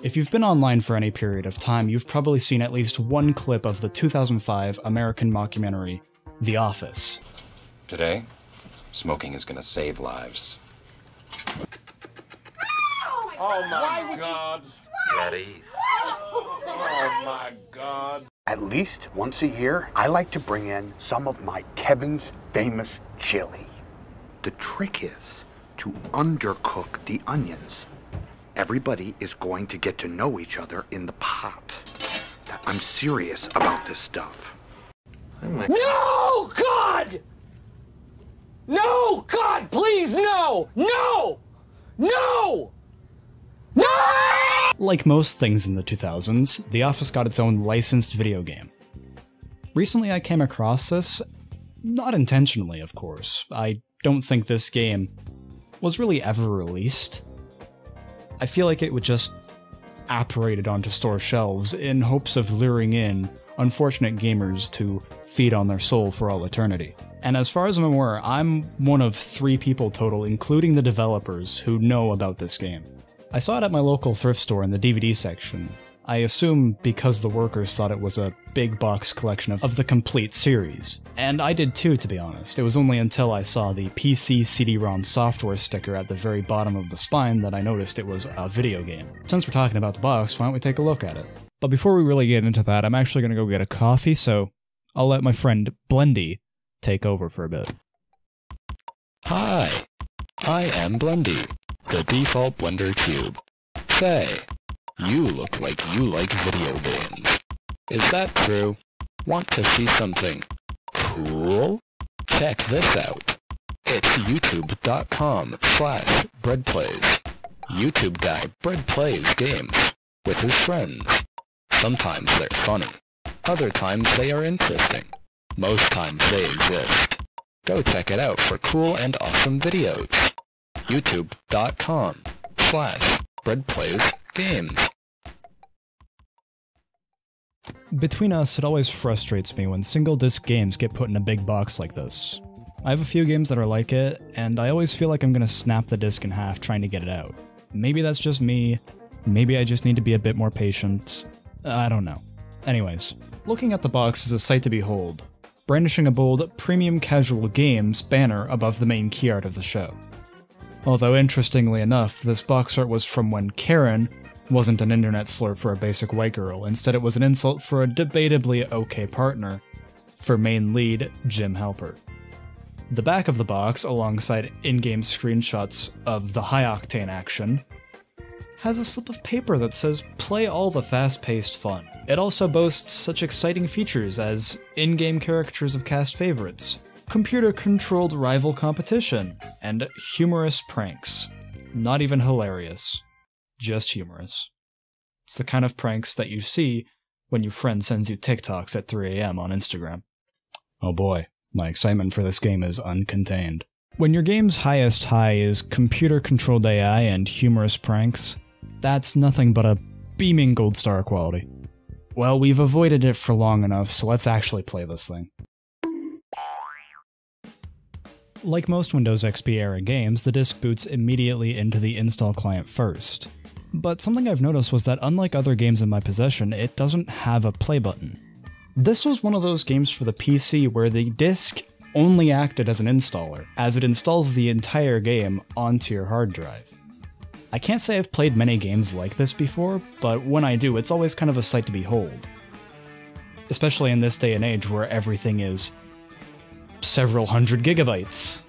If you've been online for any period of time, you've probably seen at least one clip of the 2005 American mockumentary, The Office. Today, smoking is gonna save lives. Oh my God. At ease. Oh my God. At least once a year, I like to bring in some of my Kevin's famous chili. The trick is to undercook the onions. Everybody is going to get to know each other in the pot. I'm serious about this stuff. No, God! No, God, please, no! No! No! No! Like most things in the 2000s, The Office got its own licensed video game. Recently I came across this, not intentionally of course. I don't think this game was really ever released. I feel like it would just apparated onto store shelves in hopes of luring in unfortunate gamers to feed on their soul for all eternity. And as far as I'm aware, I'm one of 3 people total, including the developers, who know about this game. I saw it at my local thrift store in the DVD section. I assume because the workers thought it was a big box collection of the complete series. And I did too, to be honest. It was only until I saw the PC CD-ROM software sticker at the very bottom of the spine that I noticed it was a video game. Since we're talking about the box, why don't we take a look at it? But before we really get into that, I'm actually gonna go get a coffee, so I'll let my friend Blendy take over for a bit. Hi, I am Blendy, the default Blender cube. Say, you look like you like video games. Is that true? Want to see something cool? Check this out. It's youtube.com/BreadPlays. YouTube guy Bread plays games with his friends. Sometimes they're funny. Other times they are interesting. Most times they exist. Go check it out for cool and awesome videos. youtube.com/BreadPlaysGames. Between us, it always frustrates me when single-disc games get put in a big box like this. I have a few games that are like it, and I always feel like I'm gonna snap the disc in half trying to get it out. Maybe that's just me, maybe I just need to be a bit more patient, I don't know. Anyways, looking at the box is a sight to behold, brandishing a bold Premium Casual Games banner above the main key art of the show. Although interestingly enough, this box art was from when Karen wasn't an internet slur for a basic white girl, instead it was an insult for a debatably okay partner for main lead Jim Halpert. The back of the box, alongside in-game screenshots of the high-octane action, has a slip of paper that says play all the fast-paced fun. It also boasts such exciting features as in-game caricatures of cast favorites, computer-controlled rival competition, and humorous pranks. Not even hilarious. Just humorous. It's the kind of pranks that you see when your friend sends you TikToks at 3 AM on Instagram. Oh boy, my excitement for this game is uncontained. When your game's highest high is computer-controlled AI and humorous pranks, that's nothing but a beaming gold star quality. Well, we've avoided it for long enough, so let's actually play this thing. Like most Windows XP era games, the disk boots immediately into the install client first. But something I've noticed was that unlike other games in my possession, it doesn't have a play button. This was one of those games for the PC where the disk only acted as an installer, as it installs the entire game onto your hard drive. I can't say I've played many games like this before, but when I do, it's always kind of a sight to behold. Especially in this day and age where everything is several hundred gigabytes,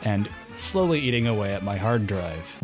and slowly eating away at my hard drive.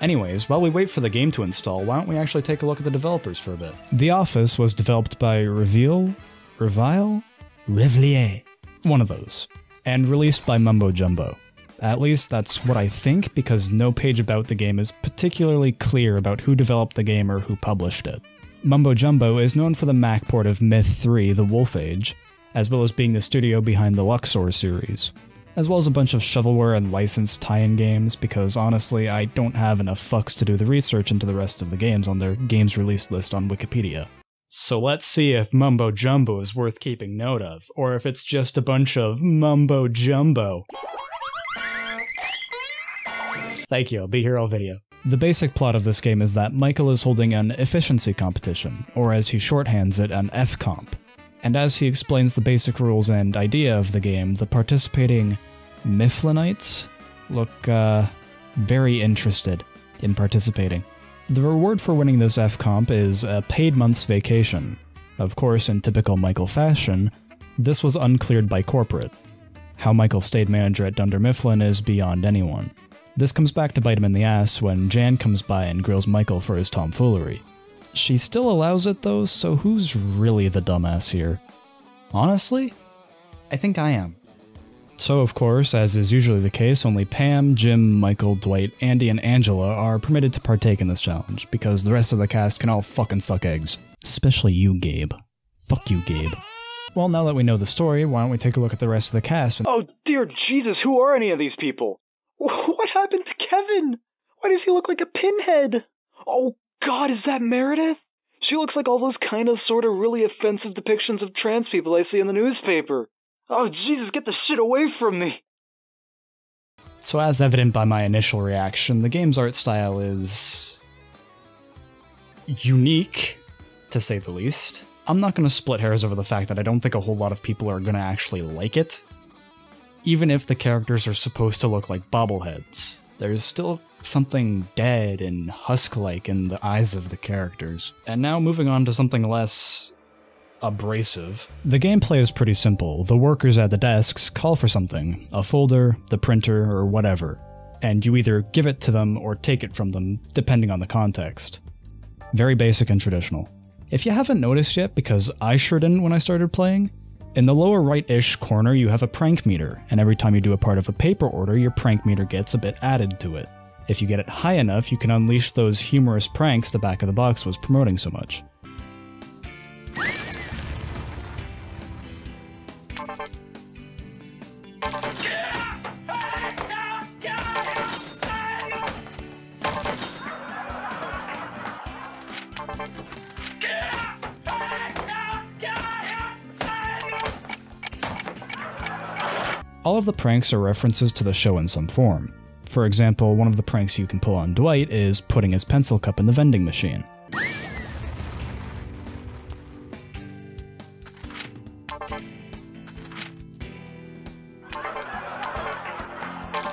Anyways, while we wait for the game to install, why don't we actually take a look at the developers for a bit. The Office was developed by Revile? Revlier? One of those. And released by Mumbo Jumbo. At least that's what I think, because no page about the game is particularly clear about who developed the game or who published it. Mumbo Jumbo is known for the Mac port of Myth 3: The Wolf Age, as well as being the studio behind the Luxor series, as well as a bunch of shovelware and licensed tie-in games, because honestly I don't have enough fucks to do the research into the rest of the games on their games release list on Wikipedia. So let's see if Mumbo Jumbo is worth keeping note of, or if it's just a bunch of Mumbo Jumbo. Thank you, I'll be here all video. The basic plot of this game is that Michael is holding an efficiency competition, or as he shorthands it, an F-comp. And as he explains the basic rules and idea of the game, the participating Mifflinites look, very interested in participating. The reward for winning this F-comp is a paid month's vacation. Of course, in typical Michael fashion, this was uncleared by corporate. How Michael stayed manager at Dunder Mifflin is beyond anyone. This comes back to bite him in the ass when Jan comes by and grills Michael for his tomfoolery. She still allows it though, so who's really the dumbass here? Honestly, I think I am. So of course, as is usually the case, only Pam, Jim, Michael, Dwight, Andy, and Angela are permitted to partake in this challenge, because the rest of the cast can all fucking suck eggs. Especially you, Gabe. Fuck you, Gabe. Well, now that we know the story, why don't we take a look at the rest of the cast and— Oh dear Jesus, who are any of these people? What happened to Kevin? Why does he look like a pinhead? Oh God, is that Meredith? She looks like all those kind of sort of really offensive depictions of trans people I see in the newspaper. Oh Jesus, get the shit away from me! So as evident by my initial reaction, the game's art style is unique, to say the least. I'm not gonna split hairs over the fact that I don't think a whole lot of people are gonna actually like it. Even if the characters are supposed to look like bobbleheads, there's still something dead and husk-like in the eyes of the characters. And now moving on to something less abrasive. The gameplay is pretty simple. The workers at the desks call for something, a folder, the printer, or whatever, and you either give it to them or take it from them, depending on the context. Very basic and traditional. If you haven't noticed yet, because I sure didn't when I started playing, in the lower right-ish corner you have a prank meter, and every time you do a part of a paper order, your prank meter gets a bit added to it. If you get it high enough, you can unleash those humorous pranks the back of the box was promoting so much. All of the pranks are references to the show in some form. For example, one of the pranks you can pull on Dwight is putting his pencil cup in the vending machine.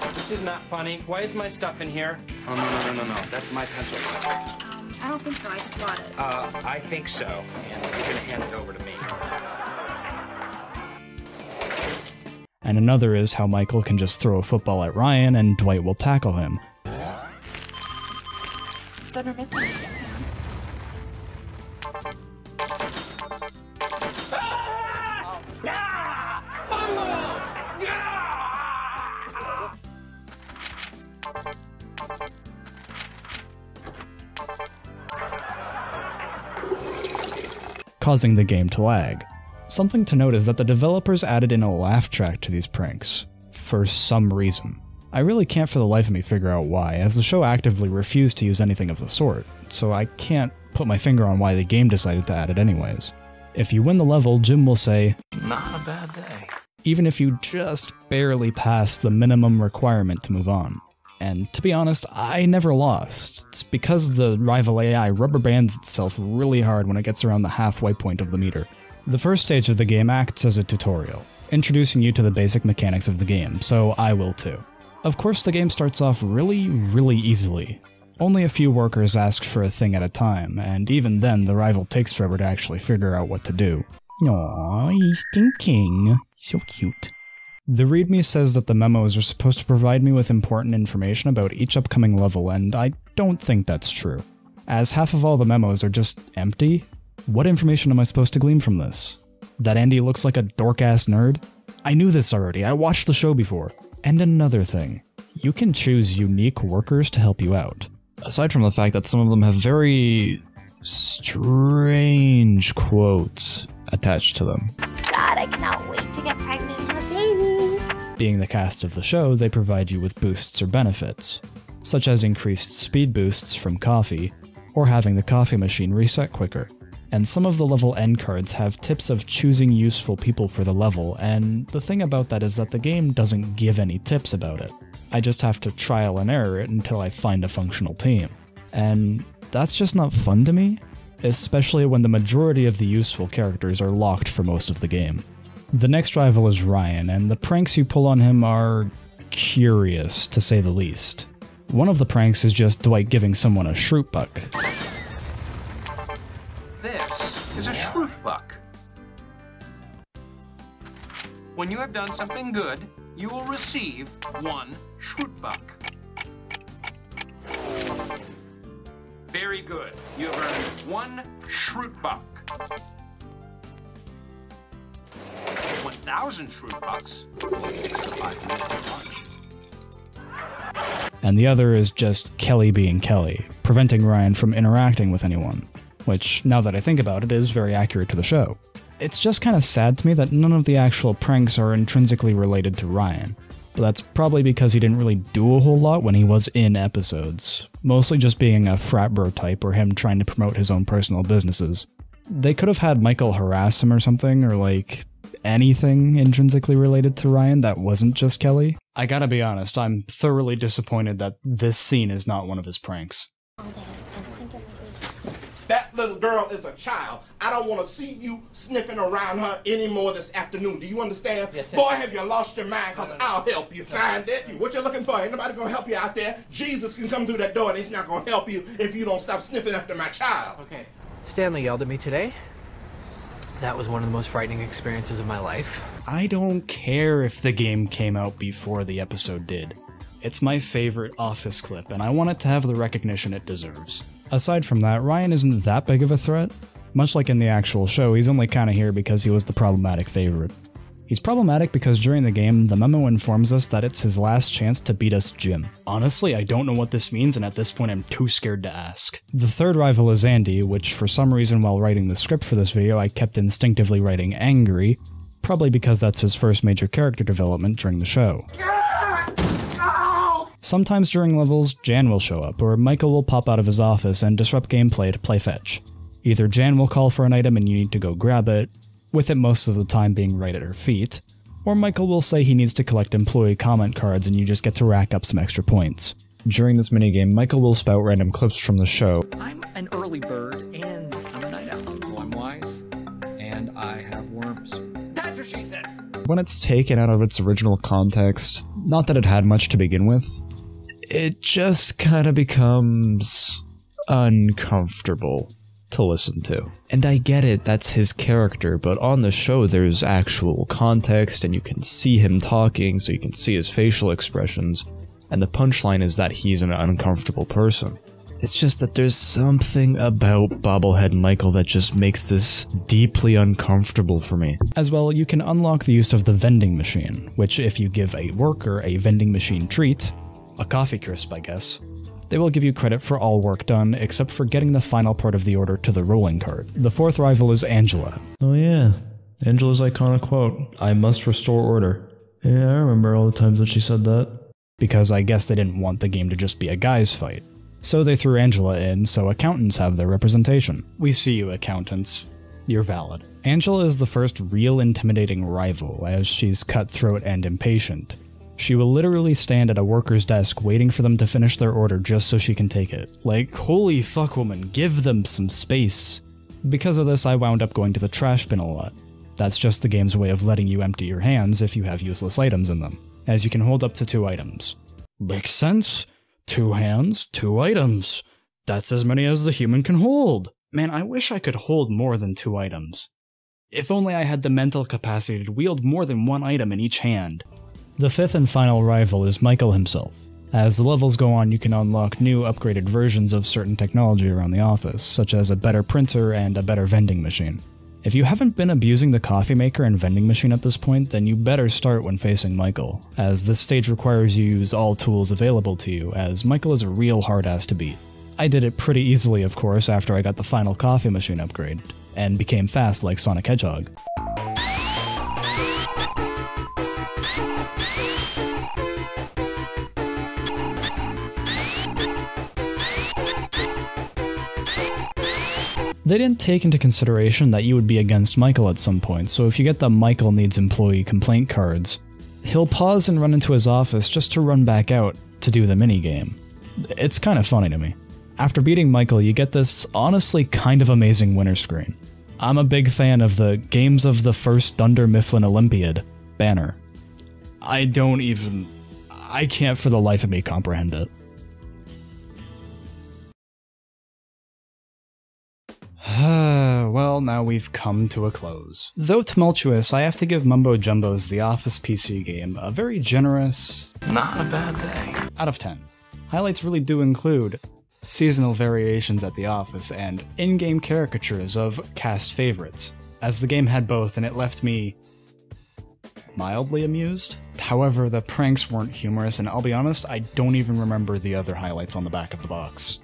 This is not funny. Why is my stuff in here? Oh, no. That's my pencil cup. I don't think so. I just bought it. I think so. And you're gonna hand it over to me. And another is how Michael can just throw a football at Ryan and Dwight will tackle him. Causing the game to lag. Something to note is that the developers added in a laugh track to these pranks, for some reason. I really can't for the life of me figure out why, as the show actively refused to use anything of the sort, so I can't put my finger on why the game decided to add it anyways. If you win the level, Jim will say, Not a bad day. Even if you just barely pass the minimum requirement to move on. And to be honest, I never lost. It's because the rival AI rubber bands itself really hard when it gets around the halfway point of the meter. The first stage of the game acts as a tutorial, introducing you to the basic mechanics of the game, so I will too. Of course, the game starts off really easily. Only a few workers ask for a thing at a time, and even then the rival takes forever to actually figure out what to do. Aww, he's thinking. So cute. The README says that the memos are supposed to provide me with important information about each upcoming level, and I don't think that's true. As half of all the memos are just empty, what information am I supposed to glean from this? That Andy looks like a dork-ass nerd? I knew this already, I watched the show before. And another thing, you can choose unique workers to help you out. Aside from the fact that some of them have very strange quotes attached to them. God, I cannot wait to get pregnant and have babies. Being the cast of the show, they provide you with boosts or benefits, such as increased speed boosts from coffee, or having the coffee machine reset quicker. And some of the level end cards have tips of choosing useful people for the level, and the thing about that is that the game doesn't give any tips about it. I just have to trial and error it until I find a functional team. And that's just not fun to me, especially when the majority of the useful characters are locked for most of the game. The next rival is Ryan, and the pranks you pull on him are curious, to say the least. One of the pranks is just Dwight giving someone a 𝓟𝓡𝓘𝓤𝓤 This is a 𝓟𝓡𝓘𝓤. When you have done something good, you will receive 1 𝓟𝓡𝓘𝓤. Very good. You have earned 1 𝓟𝓡𝓘𝓤. 1,000 𝓟𝓡𝓘𝓤s. And the other is just Kelly being Kelly, preventing Ryan from interacting with anyone, which, now that I think about it, is very accurate to the show. It's just kinda sad to me that none of the actual pranks are intrinsically related to Ryan, but that's probably because he didn't really do a whole lot when he was in episodes, mostly just being a frat bro type or him trying to promote his own personal businesses. They could have had Michael harass him or something, or like anything intrinsically related to Ryan that wasn't just Kelly. I gotta be honest, I'm thoroughly disappointed that this scene is not one of his pranks. That little girl is a child. I don't want to see you sniffing around her anymore this afternoon. Do you understand? Yes, sir. Boy, have you lost your mind, because I'll help you find it. What you're looking for, ain't nobody going to help you out there. Jesus can come through that door and he's not going to help you if you don't stop sniffing after my child. Okay. Stanley yelled at me today. That was one of the most frightening experiences of my life. I don't care if the game came out before the episode did. It's my favorite Office clip, and I want it to have the recognition it deserves. Aside from that, Ryan isn't that big of a threat. Much like in the actual show, he's only kinda here because he was the problematic favorite. He's problematic because during the game, the memo informs us that it's his last chance to beat us Jim. Honestly, I don't know what this means, and at this point I'm too scared to ask. The third rival is Andy, which for some reason while writing the script for this video I kept instinctively writing angry, probably because that's his first major character development during the show. Sometimes during levels, Jan will show up, or Michael will pop out of his office and disrupt gameplay to play fetch. Either Jan will call for an item and you need to go grab it, with it most of the time being right at her feet, or Michael will say he needs to collect employee comment cards and you just get to rack up some extra points. During this minigame, Michael will spout random clips from the show. I'm an early bird and I'm a night owl. Well, I'm wise and I have worms. That's what she said! When it's taken out of its original context, not that it had much to begin with, it just kinda becomes uncomfortable to listen to. And I get it, that's his character, but on the show there's actual context and you can see him talking, so you can see his facial expressions, and the punchline is that he's an uncomfortable person. It's just that there's something about Bobblehead Michael that just makes this deeply uncomfortable for me. As well, you can unlock the use of the vending machine, which if you give a worker a vending machine treat, a coffee crisp I guess, they will give you credit for all work done except for getting the final part of the order to the rolling cart. The fourth rival is Angela. Oh yeah, Angela's iconic quote, "I must restore order." Yeah, I remember all the times that she said that. Because I guess they didn't want the game to just be a guys fight. So they threw Angela in so accountants have their representation. We see you, accountants. You're valid. Angela is the first real intimidating rival, as she's cutthroat and impatient. She will literally stand at a worker's desk waiting for them to finish their order just so she can take it. Like, holy fuck woman, give them some space. Because of this, I wound up going to the trash bin a lot. That's just the game's way of letting you empty your hands if you have useless items in them, as you can hold up to 2 items. Makes sense. 2 hands, 2 items. That's as many as the human can hold. Man, I wish I could hold more than 2 items. If only I had the mental capacity to wield more than 1 item in each hand. The fifth and final rival is Michael himself. As the levels go on, you can unlock new upgraded versions of certain technology around the office, such as a better printer and a better vending machine. If you haven't been abusing the coffee maker and vending machine at this point, then you better start when facing Michael, as this stage requires you use all tools available to you, as Michael is a real hard ass to beat. I did it pretty easily, of course, after I got the final coffee machine upgrade, and became fast like Sonic Hedgehog. They didn't take into consideration that you would be against Michael at some point, so if you get the Michael needs employee complaint cards, he'll pause and run into his office just to run back out to do the minigame. It's kind of funny to me. After beating Michael, you get this honestly kind of amazing winner screen. I'm a big fan of the Games of the First 𝓟𝓡𝓔𝓜 𝓒𝓐𝓛 banner. I can't for the life of me comprehend it. Well, now we've come to a close. Though tumultuous, I have to give Mumbo Jumbo's The Office PC game a very generous... Not a bad day. out of 10. Highlights really do include seasonal variations at the office and in-game caricatures of cast favorites, as the game had both and it left me mildly amused. However, the pranks weren't humorous, and I'll be honest, I don't even remember the other highlights on the back of the box.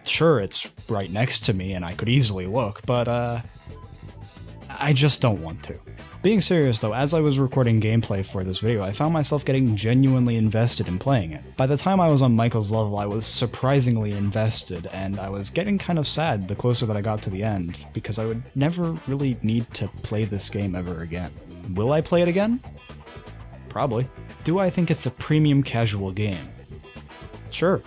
Sure, it's right next to me and I could easily look, but I just don't want to. Being serious though, as I was recording gameplay for this video, I found myself getting genuinely invested in playing it. By the time I was on Michael's level, I was surprisingly invested, and I was getting kind of sad the closer that I got to the end, because I would never really need to play this game ever again. Will I play it again? Probably. Do I think it's a premium casual game? Sure.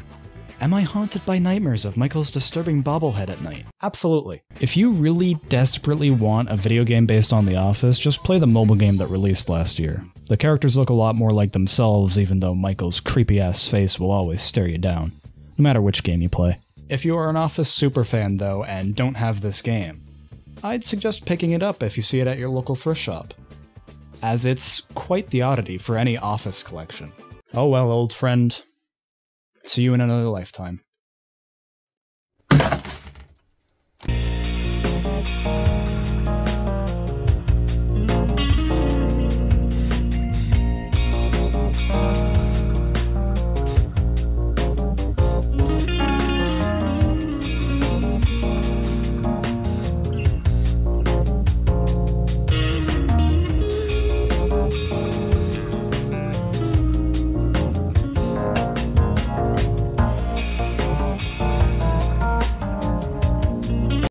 Am I haunted by nightmares of Michael's disturbing bobblehead at night? Absolutely. If you really desperately want a video game based on The Office, just play the mobile game that released last year. The characters look a lot more like themselves, even though Michael's creepy-ass face will always stare you down, no matter which game you play. If you are an Office superfan though, and don't have this game, I'd suggest picking it up if you see it at your local thrift shop, as it's quite the oddity for any Office collection. Oh well, old friend. See you in another lifetime.